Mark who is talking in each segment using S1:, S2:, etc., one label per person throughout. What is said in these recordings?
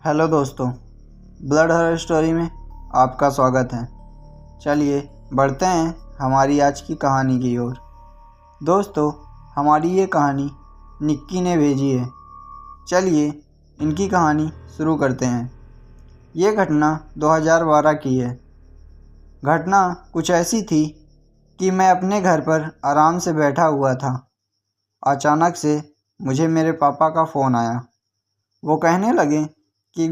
S1: Hello दोस्तों, blood horror story में आपका स्वागत है। चलिए बढ़ते हैं हमारी आज की कहानी की ओर। दोस्तों, हमारी ये कहानी निक्की ने भेजी है। चलिए इनकी कहानी शुरू करते हैं। ये घटना 2012 की है। घटना कुछ ऐसी थी कि मैं अपने घर पर आराम से बैठा हुआ था। अचानक से मुझे मेरे पापा का फ़ोन आया। वो कहने लगे कि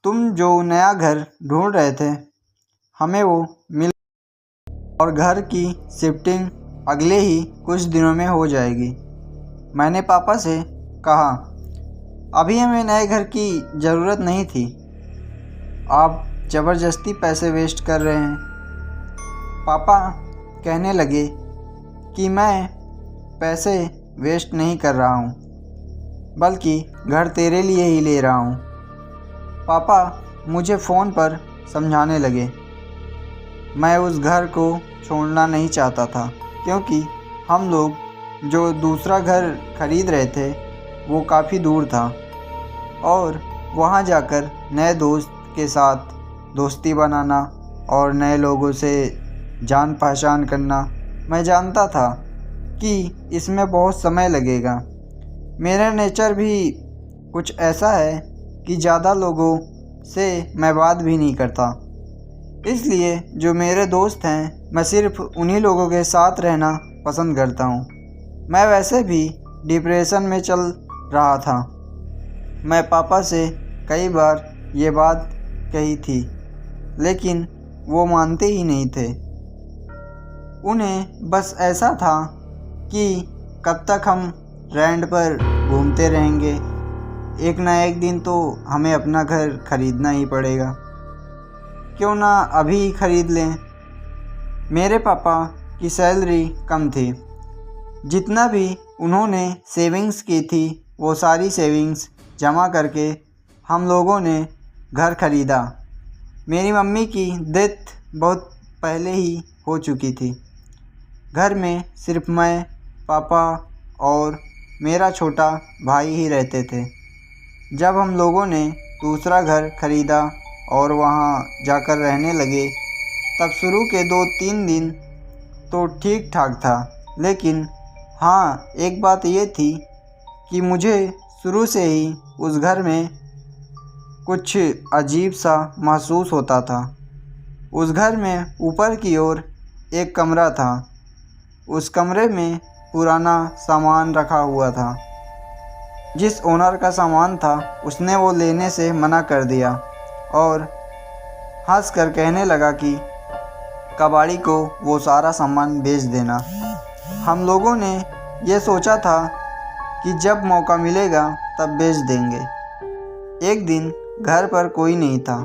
S1: तुम जो नया घर ढूंढ रहे थे, हमें वो मिल और घर की शिफ्टिंग अगले ही कुछ दिनों में हो जाएगी। मैंने पापा से कहा, अभी हमें नए घर की ज़रूरत नहीं थी। आप ज़बरदस्ती पैसे वेस्ट कर रहे हैं। पापा कहने लगे कि मैं पैसे वेस्ट नहीं कर रहा हूँ, बल्कि घर तेरे लिए ही ले रहा हूँ। पापा मुझे फ़ोन पर समझाने लगे। मैं उस घर को छोड़ना नहीं चाहता था, क्योंकि हम लोग जो दूसरा घर खरीद रहे थे वो काफ़ी दूर था और वहाँ जाकर नए दोस्त के साथ दोस्ती बनाना और नए लोगों से जान पहचान करना, मैं जानता था कि इसमें बहुत समय लगेगा। मेरा नेचर भी कुछ ऐसा है कि ज़्यादा लोगों से मैं बात भी नहीं करता। इसलिए जो मेरे दोस्त हैं, मैं सिर्फ उन्हीं लोगों के साथ रहना पसंद करता हूँ। मैं वैसे भी डिप्रेशन में चल रहा था। मैं पापा से कई बार ये बात कही थी, लेकिन वो मानते ही नहीं थे। उन्हें बस ऐसा था कि कब तक हम रेंट पर घूमते रहेंगे, एक ना एक दिन तो हमें अपना घर खरीदना ही पड़ेगा, क्यों ना अभी ही खरीद लें। मेरे पापा की सैलरी कम थी। जितना भी उन्होंने सेविंग्स की थी, वो सारी सेविंग्स जमा करके हम लोगों ने घर खरीदा। मेरी मम्मी की डेथ बहुत पहले ही हो चुकी थी। घर में सिर्फ मैं, पापा और मेरा छोटा भाई ही रहते थे। जब हम लोगों ने दूसरा घर खरीदा और वहाँ जाकर रहने लगे, तब शुरू के 2-3 दिन तो ठीक ठाक था। लेकिन हाँ, एक बात ये थी कि मुझे शुरू से ही उस घर में कुछ अजीब सा महसूस होता था। उस घर में ऊपर की ओर एक कमरा था। उस कमरे में पुराना सामान रखा हुआ था। जिस ओनर का सामान था, उसने वो लेने से मना कर दिया और हंसकर कहने लगा कि कबाड़ी को वो सारा सामान बेच देना। हम लोगों ने ये सोचा था कि जब मौका मिलेगा तब बेच देंगे। एक दिन घर पर कोई नहीं था।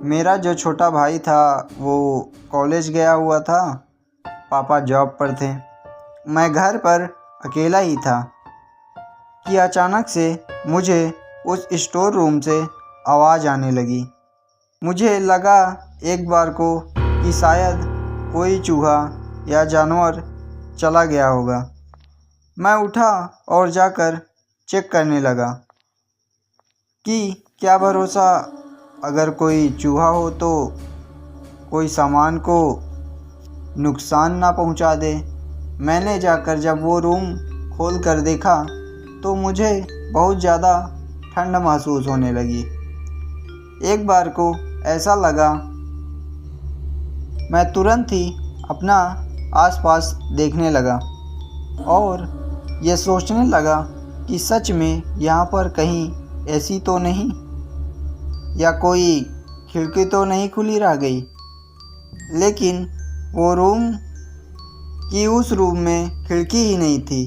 S1: मेरा जो छोटा भाई था वो कॉलेज गया हुआ था, पापा जॉब पर थे। मैं घर पर अकेला ही था कि अचानक से मुझे उस स्टोर रूम से आवाज़ आने लगी। मुझे लगा एक बार को कि शायद कोई चूहा या जानवर चला गया होगा। मैं उठा और जाकर चेक करने लगा कि क्या भरोसा, अगर कोई चूहा हो तो कोई सामान को नुकसान ना पहुंचा दे। मैंने जाकर जब वो रूम खोल कर देखा तो मुझे बहुत ज़्यादा ठंड महसूस होने लगी। एक बार को ऐसा लगा, मैं तुरंत ही अपना आसपास देखने लगा और ये सोचने लगा कि सच में यहाँ पर कहीं ऐसी तो नहीं, या कोई खिड़की तो नहीं खुली रह गई। लेकिन वो रूम की उस रूम में खिड़की ही नहीं थी।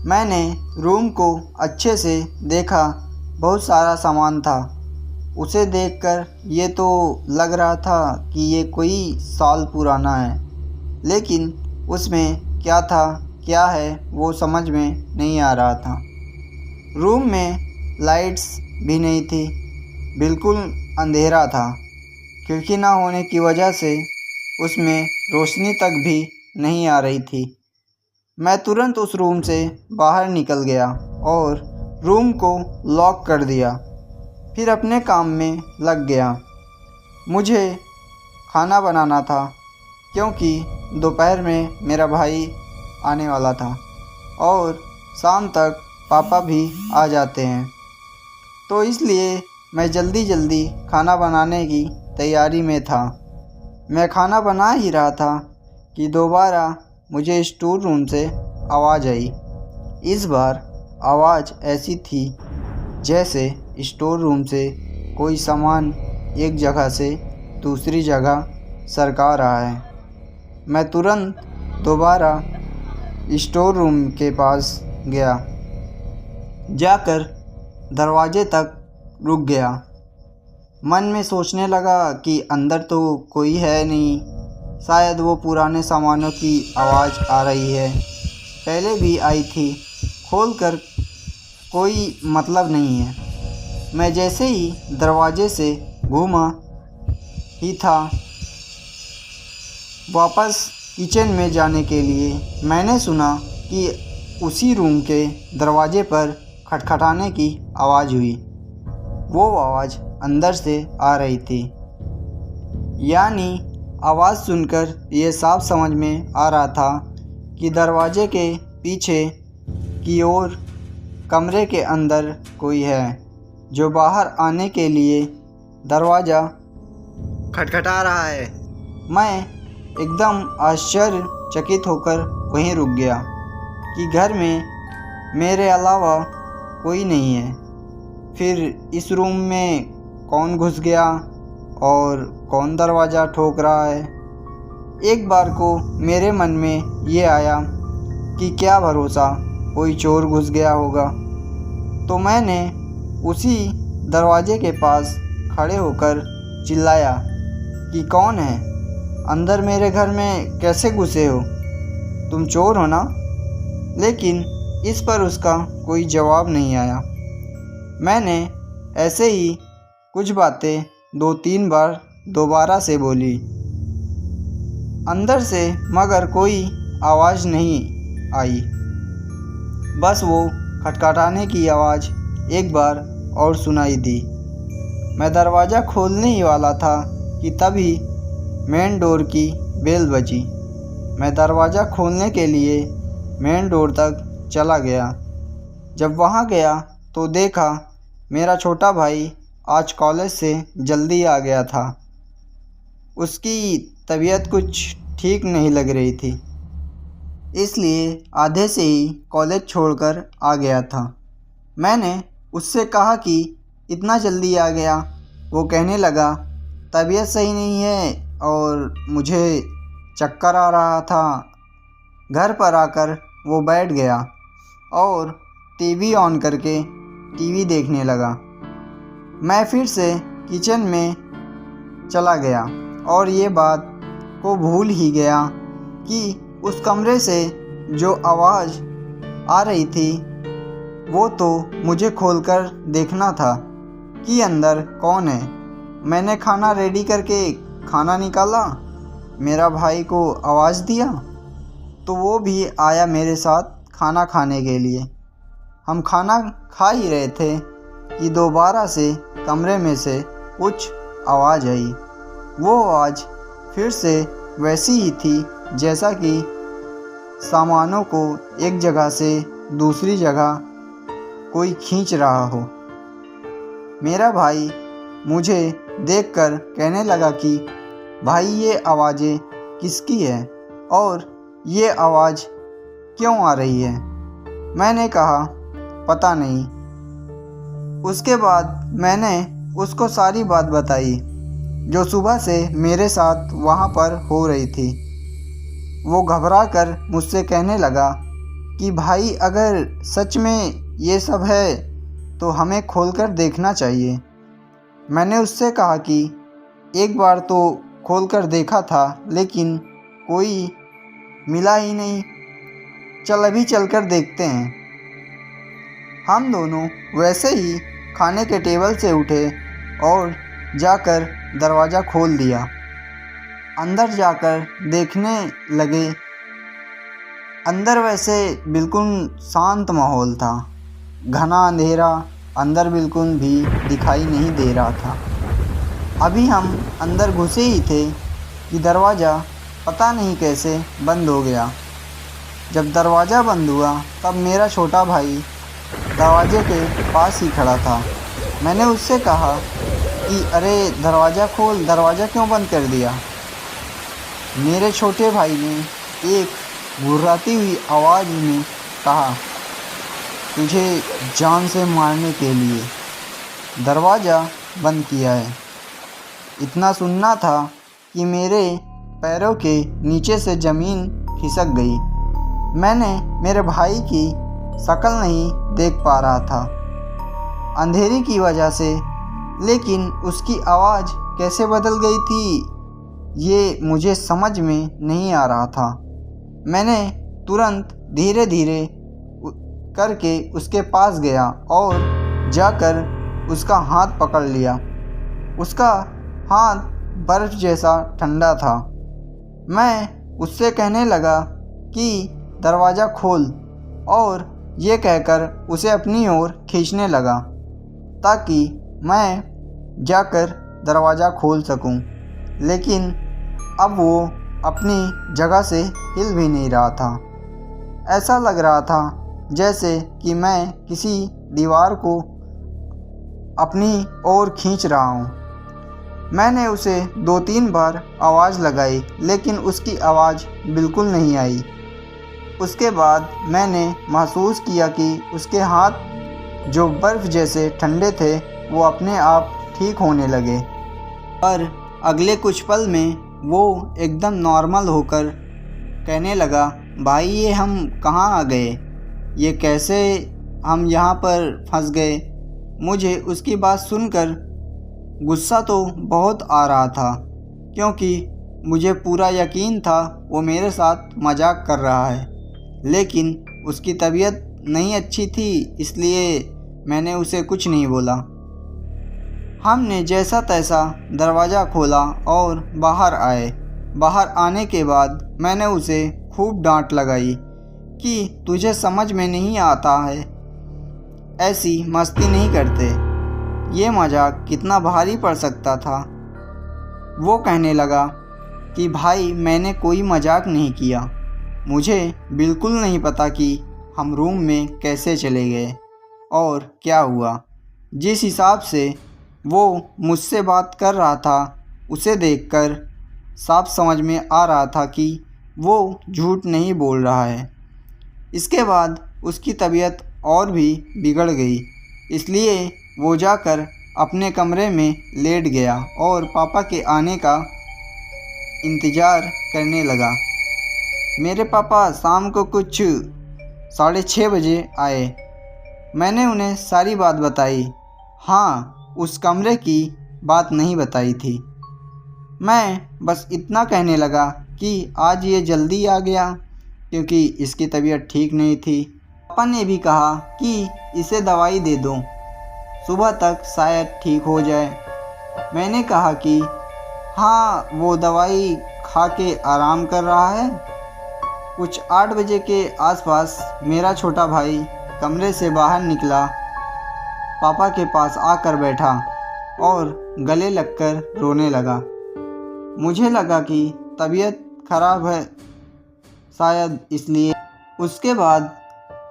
S1: मैंने रूम को अच्छे से देखा, बहुत सारा सामान था। उसे देखकर ये तो लग रहा था कि ये कोई साल पुराना है, लेकिन उसमें क्या था क्या है वो समझ में नहीं आ रहा था। रूम में लाइट्स भी नहीं थी, बिल्कुल अंधेरा था। खिड़की ना होने की वजह से उसमें रोशनी तक भी नहीं आ रही थी। मैं तुरंत उस रूम से बाहर निकल गया और रूम को लॉक कर दिया। फिर अपने काम में लग गया। मुझे खाना बनाना था क्योंकि दोपहर में मेरा भाई आने वाला था और शाम तक पापा भी आ जाते हैं, तो इसलिए मैं जल्दी जल्दी खाना बनाने की तैयारी में था। मैं खाना बना ही रहा था कि दोबारा मुझे स्टोर रूम से आवाज़ आई। इस बार आवाज़ ऐसी थी जैसे स्टोर रूम से कोई सामान एक जगह से दूसरी जगह सरका रहा है। मैं तुरंत दोबारा स्टोर रूम के पास गया, जाकर दरवाजे तक रुक गया। मन में सोचने लगा कि अंदर तो कोई है नहीं, शायद वो पुराने सामानों की आवाज़ आ रही है, पहले भी आई थी, खोलकर कोई मतलब नहीं है। मैं जैसे ही दरवाजे से घूमा ही था वापस किचन में जाने के लिए, मैंने सुना कि उसी रूम के दरवाजे पर खटखटाने की आवाज़ हुई। वो आवाज़ अंदर से आ रही थी, यानी आवाज़ सुनकर ये साफ समझ में आ रहा था कि दरवाजे के पीछे की ओर कमरे के अंदर कोई है जो बाहर आने के लिए दरवाज़ा खटखटा रहा है। मैं एकदम आश्चर्यचकित होकर वहीं रुक गया कि घर में मेरे अलावा कोई नहीं है। फिर इस रूम में कौन घुस गया और कौन दरवाज़ा ठोक रहा है। एक बार को मेरे मन में ये आया कि क्या भरोसा कोई चोर घुस गया होगा, तो मैंने उसी दरवाजे के पास खड़े होकर चिल्लाया कि कौन है, अंदर मेरे घर में कैसे घुसे हो, तुम चोर हो ना। लेकिन इस पर उसका कोई जवाब नहीं आया। मैंने ऐसे ही कुछ बातें 2-3 बार दोबारा से बोली अंदर से, मगर कोई आवाज़ नहीं आई। बस वो खटखटाने की आवाज़ एक बार और सुनाई दी। मैं दरवाज़ा खोलने ही वाला था कि तभी मेन डोर की बेल बजी। मैं दरवाज़ा खोलने के लिए मेन डोर तक चला गया। जब वहाँ गया तो देखा मेरा छोटा भाई आज कॉलेज से जल्दी आ गया था। उसकी तबीयत कुछ ठीक नहीं लग रही थी, इसलिए आधे से ही कॉलेज छोड़कर आ गया था। मैंने उससे कहा कि इतना जल्दी आ गया। वो कहने लगा तबीयत सही नहीं है और मुझे चक्कर आ रहा था। घर पर आकर वो बैठ गया और टीवी ऑन करके टीवी देखने लगा। मैं फिर से किचन में चला गया और ये बात को भूल ही गया कि उस कमरे से जो आवाज़ आ रही थी वो तो मुझे खोलकर देखना था कि अंदर कौन है। मैंने खाना रेडी करके खाना निकाला, मेरा भाई को आवाज़ दिया तो वो भी आया मेरे साथ खाना खाने के लिए। हम खाना खा ही रहे थे कि दोबारा से कमरे में से कुछ आवाज़ आई। वो आवाज़ फिर से वैसी ही थी जैसा कि सामानों को एक जगह से दूसरी जगह कोई खींच रहा हो। मेरा भाई मुझे देखकर कहने लगा कि भाई ये आवाज़ें किसकी है और ये आवाज़ क्यों आ रही है। मैंने कहा पता नहीं। उसके बाद मैंने उसको सारी बात बताई जो सुबह से मेरे साथ वहाँ पर हो रही थी। वो घबरा कर मुझसे कहने लगा कि भाई अगर सच में ये सब है तो हमें खोलकर देखना चाहिए। मैंने उससे कहा कि एक बार तो खोलकर देखा था लेकिन कोई मिला ही नहीं, चल अभी चलकर देखते हैं। हम दोनों वैसे ही खाने के टेबल से उठे और जाकर दरवाज़ा खोल दिया। अंदर जाकर देखने लगे। अंदर वैसे बिल्कुल शांत माहौल था, घना अंधेरा अंदर बिल्कुल भी दिखाई नहीं दे रहा था। अभी हम अंदर घुसे ही थे कि दरवाज़ा पता नहीं कैसे बंद हो गया। जब दरवाज़ा बंद हुआ तब मेरा छोटा भाई दरवाजे के पास ही खड़ा था। मैंने उससे कहा कि अरे दरवाज़ा खोल, दरवाज़ा क्यों बंद कर दिया। मेरे छोटे भाई ने एक घुर्राती हुई आवाज़ में कहा, तुझे जान से मारने के लिए दरवाज़ा बंद किया है। इतना सुनना था कि मेरे पैरों के नीचे से ज़मीन खिसक गई। मैंने मेरे भाई की शक्ल नहीं देख पा रहा था अंधेरे की वजह से, लेकिन उसकी आवाज़ कैसे बदल गई थी ये मुझे समझ में नहीं आ रहा था। मैंने तुरंत धीरे धीरे करके उसके पास गया और जाकर उसका हाथ पकड़ लिया। उसका हाथ बर्फ़ जैसा ठंडा था। मैं उससे कहने लगा कि दरवाज़ा खोल और ये कहकर उसे अपनी ओर खींचने लगा ताकि मैं जाकर दरवाज़ा खोल सकूं। लेकिन अब वो अपनी जगह से हिल भी नहीं रहा था। ऐसा लग रहा था जैसे कि मैं किसी दीवार को अपनी ओर खींच रहा हूँ। मैंने उसे 2-3 बार आवाज़ लगाई लेकिन उसकी आवाज़ बिल्कुल नहीं आई। उसके बाद मैंने महसूस किया कि उसके हाथ जो बर्फ़ जैसे ठंडे थे वो अपने आप ठीक होने लगे। पर अगले कुछ पल में वो एकदम नॉर्मल होकर कहने लगा, भाई ये हम कहाँ आ गए, ये कैसे हम यहाँ पर फंस गए। मुझे उसकी बात सुनकर गुस्सा तो बहुत आ रहा था क्योंकि मुझे पूरा यकीन था वो मेरे साथ मजाक कर रहा है, लेकिन उसकी तबीयत नहीं अच्छी थी इसलिए मैंने उसे कुछ नहीं बोला। हमने जैसा तैसा दरवाज़ा खोला और बाहर आए। बाहर आने के बाद मैंने उसे खूब डांट लगाई कि तुझे समझ में नहीं आता है, ऐसी मस्ती नहीं करते, ये मजाक कितना भारी पड़ सकता था। वो कहने लगा कि भाई मैंने कोई मजाक नहीं किया, मुझे बिल्कुल नहीं पता कि हम रूम में कैसे चले गए और क्या हुआ। जिस हिसाब से वो मुझसे बात कर रहा था उसे देखकर साफ समझ में आ रहा था कि वो झूठ नहीं बोल रहा है। इसके बाद उसकी तबीयत और भी बिगड़ गई, इसलिए वो जाकर अपने कमरे में लेट गया और पापा के आने का इंतज़ार करने लगा। मेरे पापा शाम को कुछ 6:30 बजे आए। मैंने उन्हें सारी बात बताई। हाँ, उस कमरे की बात नहीं बताई थी। मैं बस इतना कहने लगा कि आज ये जल्दी आ गया क्योंकि इसकी तबीयत ठीक नहीं थी। पापा ने भी कहा कि इसे दवाई दे दो, सुबह तक शायद ठीक हो जाए। मैंने कहा कि हाँ, वो दवाई खा के आराम कर रहा है। कुछ 8 बजे के आसपास मेरा छोटा भाई कमरे से बाहर निकला, पापा के पास आकर बैठा और गले लगकर रोने लगा। मुझे लगा कि तबीयत खराब है शायद इसलिए। उसके बाद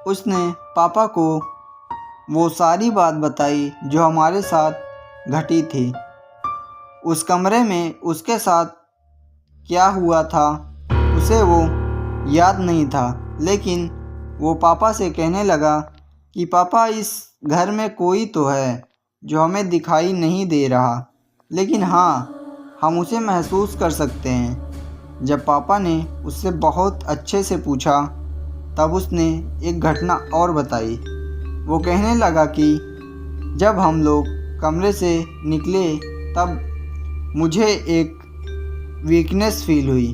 S1: उसने पापा को वो सारी बात बताई जो हमारे साथ घटी थी। उस कमरे में उसके साथ क्या हुआ था उसे वो याद नहीं था, लेकिन वो पापा से कहने लगा कि पापा इस घर में कोई तो है जो हमें दिखाई नहीं दे रहा, लेकिन हाँ हम उसे महसूस कर सकते हैं। जब पापा ने उससे बहुत अच्छे से पूछा तब उसने एक घटना और बताई। वो कहने लगा कि जब हम लोग कमरे से निकले तब मुझे एक वीकनेस फील हुई,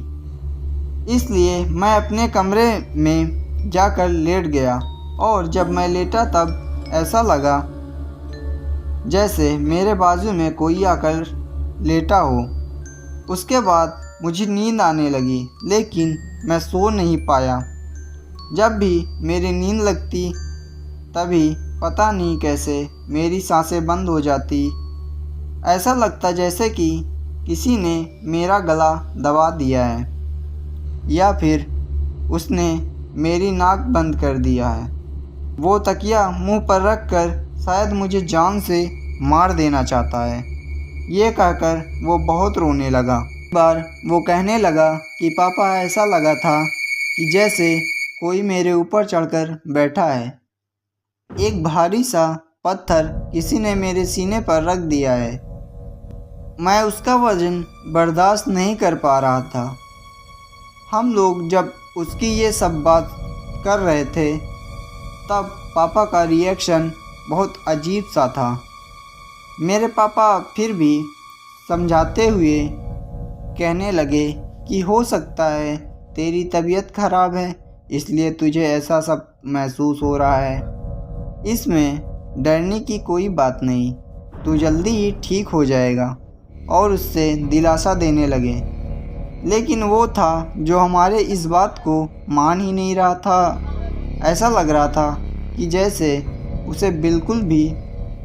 S1: इसलिए मैं अपने कमरे में जाकर लेट गया और जब मैं लेटा तब ऐसा लगा जैसे मेरे बाजू में कोई आकर लेटा हो। उसके बाद मुझे नींद आने लगी, लेकिन मैं सो नहीं पाया। जब भी मेरी नींद लगती तभी पता नहीं कैसे मेरी सांसें बंद हो जाती। ऐसा लगता जैसे कि किसी ने मेरा गला दबा दिया है या फिर उसने मेरी नाक बंद कर दिया है। वो तकिया मुंह पर रख कर शायद मुझे जान से मार देना चाहता है। ये कहकर वो बहुत रोने लगा। एक बार वो कहने लगा कि पापा, ऐसा लगा था कि जैसे कोई मेरे ऊपर चढ़कर बैठा है। एक भारी सा पत्थर किसी ने मेरे सीने पर रख दिया है। मैं उसका वजन बर्दाश्त नहीं कर पा रहा था। हम लोग जब उसकी ये सब बात कर रहे थे तब पापा का रिएक्शन बहुत अजीब सा था। मेरे पापा फिर भी समझाते हुए कहने लगे कि हो सकता है तेरी तबीयत ख़राब है, इसलिए तुझे ऐसा सब महसूस हो रहा है। इसमें डरने की कोई बात नहीं, तू जल्दी ही ठीक हो जाएगा, और उससे दिलासा देने लगे। लेकिन वो था जो हमारे इस बात को मान ही नहीं रहा था। ऐसा लग रहा था कि जैसे उसे बिल्कुल भी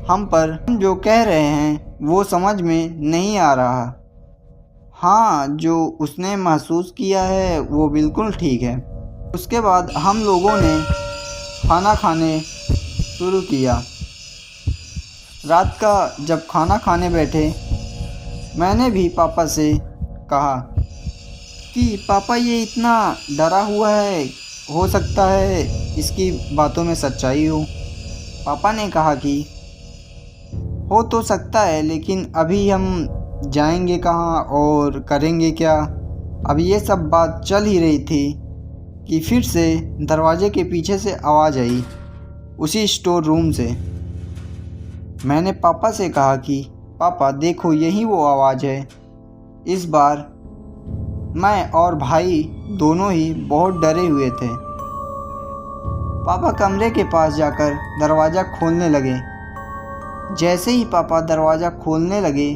S1: हम जो कह रहे हैं वो समझ में नहीं आ रहा। हाँ, जो उसने महसूस किया है वो बिल्कुल ठीक है। उसके बाद हम लोगों ने खाना खाने शुरू किया। रात का जब खाना खाने बैठे, मैंने भी पापा से कहा कि पापा, ये इतना डरा हुआ है, हो सकता है इसकी बातों में सच्चाई हो। पापा ने कहा कि हो तो सकता है, लेकिन अभी हम जाएंगे कहाँ और करेंगे क्या। अब ये सब बात चल ही रही थी कि फिर से दरवाजे के पीछे से आवाज़ आई, उसी स्टोर रूम से। मैंने पापा से कहा कि पापा देखो, यही वो आवाज़ है। इस बार मैं और भाई दोनों ही बहुत डरे हुए थे। पापा कमरे के पास जाकर दरवाज़ा खोलने लगे। जैसे ही पापा दरवाज़ा खोलने लगे,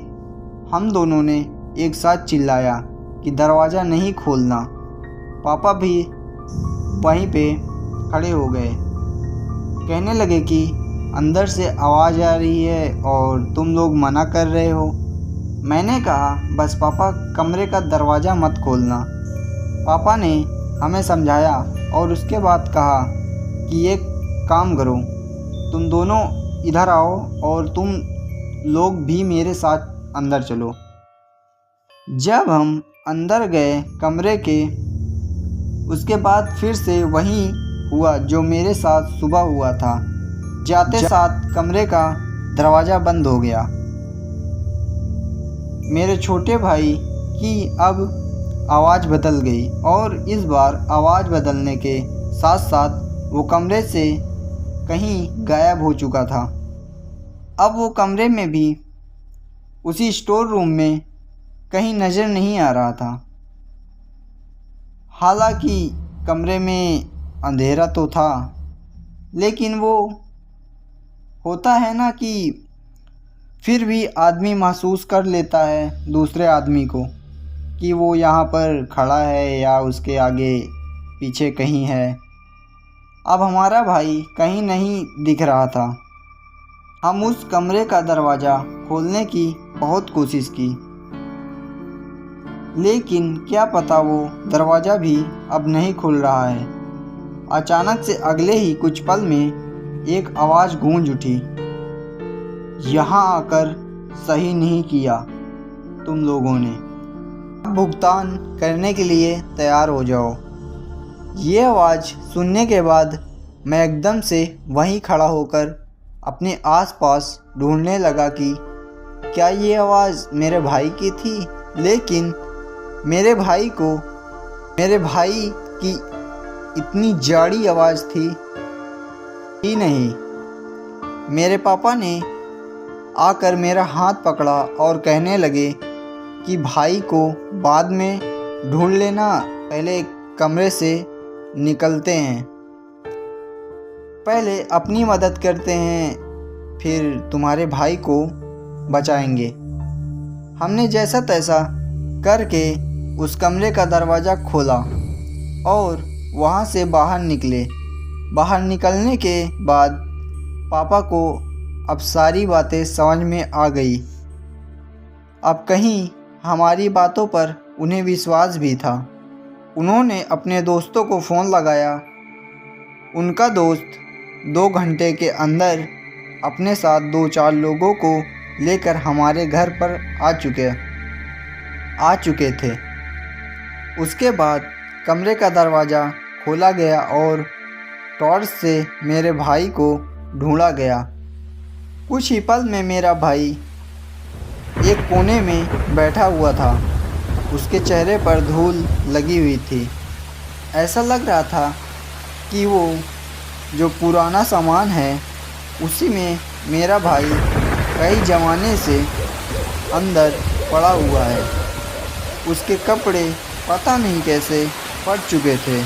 S1: हम दोनों ने एक साथ चिल्लाया कि दरवाज़ा नहीं खोलना। पापा भी वहीं पे खड़े हो गए, कहने लगे कि अंदर से आवाज़ आ रही है और तुम लोग मना कर रहे हो। मैंने कहा बस पापा, कमरे का दरवाज़ा मत खोलना। पापा ने हमें समझाया और उसके बाद कहा कि एक काम करो, तुम दोनों इधर आओ और तुम लोग भी मेरे साथ अंदर चलो। जब हम अंदर गए कमरे के, उसके बाद फिर से वही हुआ जो मेरे साथ सुबह हुआ था। जाते साथ कमरे का दरवाज़ा बंद हो गया। मेरे छोटे भाई की अब आवाज़ बदल गई, और इस बार आवाज़ बदलने के साथ साथ वो कमरे से कहीं गायब हो चुका था। अब वो कमरे में भी उसी स्टोर रूम में कहीं नज़र नहीं आ रहा था। हालांकि कमरे में अंधेरा तो था, लेकिन वो होता है ना कि फिर भी आदमी महसूस कर लेता है दूसरे आदमी को कि वो यहाँ पर खड़ा है या उसके आगे पीछे कहीं है। अब हमारा भाई कहीं नहीं दिख रहा था। हम उस कमरे का दरवाज़ा खोलने की बहुत कोशिश की, लेकिन क्या पता वो दरवाज़ा भी अब नहीं खुल रहा है। अचानक से अगले ही कुछ पल में एक आवाज़ गूंज उठी, यहाँ आकर सही नहीं किया तुम लोगों ने, भुगतान करने के लिए तैयार हो जाओ। ये आवाज़ सुनने के बाद मैं एकदम से वहीं खड़ा होकर अपने आसपास ढूंढने लगा कि क्या ये आवाज़ मेरे भाई की थी। लेकिन मेरे भाई की इतनी जाड़ी आवाज़ थी ही नहीं। मेरे पापा ने आकर मेरा हाथ पकड़ा और कहने लगे कि भाई को बाद में ढूंढ लेना, पहले कमरे से निकलते हैं, पहले अपनी मदद करते हैं, फिर तुम्हारे भाई को बचाएंगे। हमने जैसा तैसा करके उस कमरे का दरवाज़ा खोला और वहाँ से बाहर निकले। बाहर निकलने के बाद पापा को अब सारी बातें समझ में आ गई। अब कहीं हमारी बातों पर उन्हें विश्वास भी था। उन्होंने अपने दोस्तों को फ़ोन लगाया। उनका दोस्त 2 घंटे के अंदर अपने साथ 2-4 लोगों को लेकर हमारे घर पर आ चुके थे। उसके बाद कमरे का दरवाज़ा खोला गया और टॉर्च से मेरे भाई को ढूंढा गया। कुछ ही पल में मेरा भाई एक कोने में बैठा हुआ था। उसके चेहरे पर धूल लगी हुई थी। ऐसा लग रहा था कि वो जो पुराना सामान है उसी में मेरा भाई कई ज़माने से अंदर पड़ा हुआ है। उसके कपड़े पता नहीं कैसे पड़ चुके थे।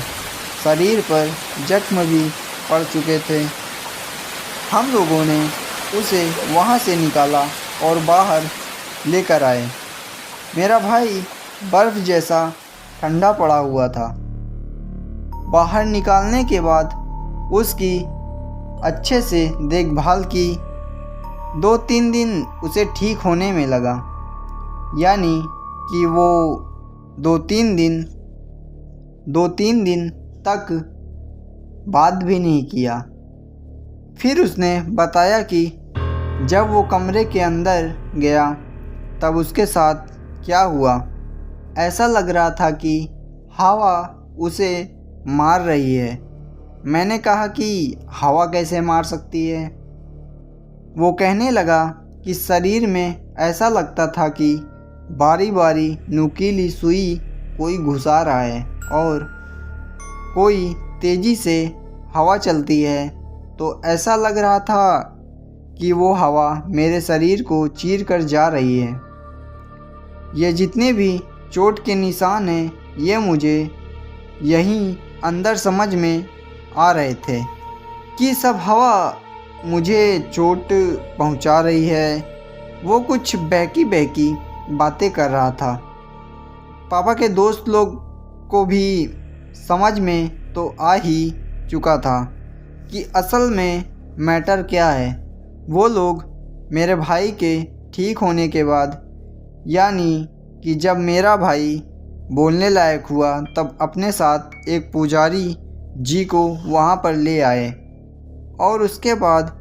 S1: शरीर पर जख्म भी पड़ चुके थे। हम लोगों ने उसे वहाँ से निकाला और बाहर लेकर आए। मेरा भाई बर्फ़ जैसा ठंडा पड़ा हुआ था। बाहर निकालने के बाद उसकी अच्छे से देखभाल की। 2-3 दिन उसे ठीक होने में लगा, यानी कि वो 2-3 दिन तक बात भी नहीं किया। फिर उसने बताया कि जब वो कमरे के अंदर गया तब उसके साथ क्या हुआ। ऐसा लग रहा था कि हवा उसे मार रही है। मैंने कहा कि हवा कैसे मार सकती है। वो कहने लगा कि शरीर में ऐसा लगता था कि बारी बारी नुकीली सुई कोई घुसा रहा है और कोई तेज़ी से हवा चलती है तो ऐसा लग रहा था कि वो हवा मेरे शरीर को चीर कर जा रही है। ये जितने भी चोट के निशान हैं ये मुझे यहीं अंदर समझ में आ रहे थे कि सब हवा मुझे चोट पहुंचा रही है। वो कुछ बहकी बातें कर रहा था। पापा के दोस्त लोग को भी समझ में तो आ ही चुका था कि असल में मैटर क्या है। वो लोग मेरे भाई के ठीक होने के बाद, यानी कि जब मेरा भाई बोलने लायक हुआ, तब अपने साथ एक पुजारी जी को वहाँ पर ले आए और उसके बाद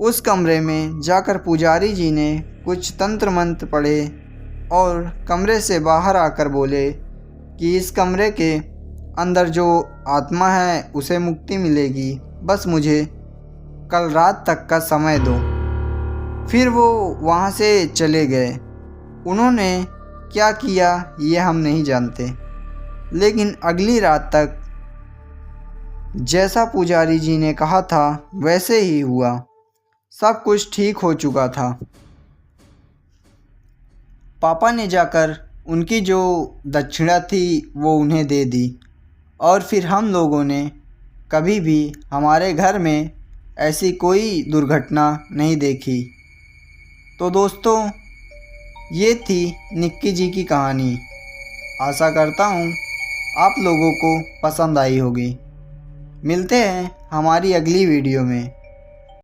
S1: उस कमरे में जाकर पुजारी जी ने कुछ तंत्र मंत्र पढ़े और कमरे से बाहर आकर बोले कि इस कमरे के अंदर जो आत्मा है उसे मुक्ति मिलेगी, बस मुझे कल रात तक का समय दो। फिर वो वहाँ से चले गए। उन्होंने क्या किया ये हम नहीं जानते, लेकिन अगली रात तक जैसा पुजारी जी ने कहा था वैसे ही हुआ। सब कुछ ठीक हो चुका था। पापा ने जाकर उनकी जो दक्षिणा थी वो उन्हें दे दी और फिर हम लोगों ने कभी भी हमारे घर में ऐसी कोई दुर्घटना नहीं देखी। तो दोस्तों, ये थी निक्की जी की कहानी। आशा करता हूँ आप लोगों को पसंद आई होगी। मिलते हैं हमारी अगली वीडियो में।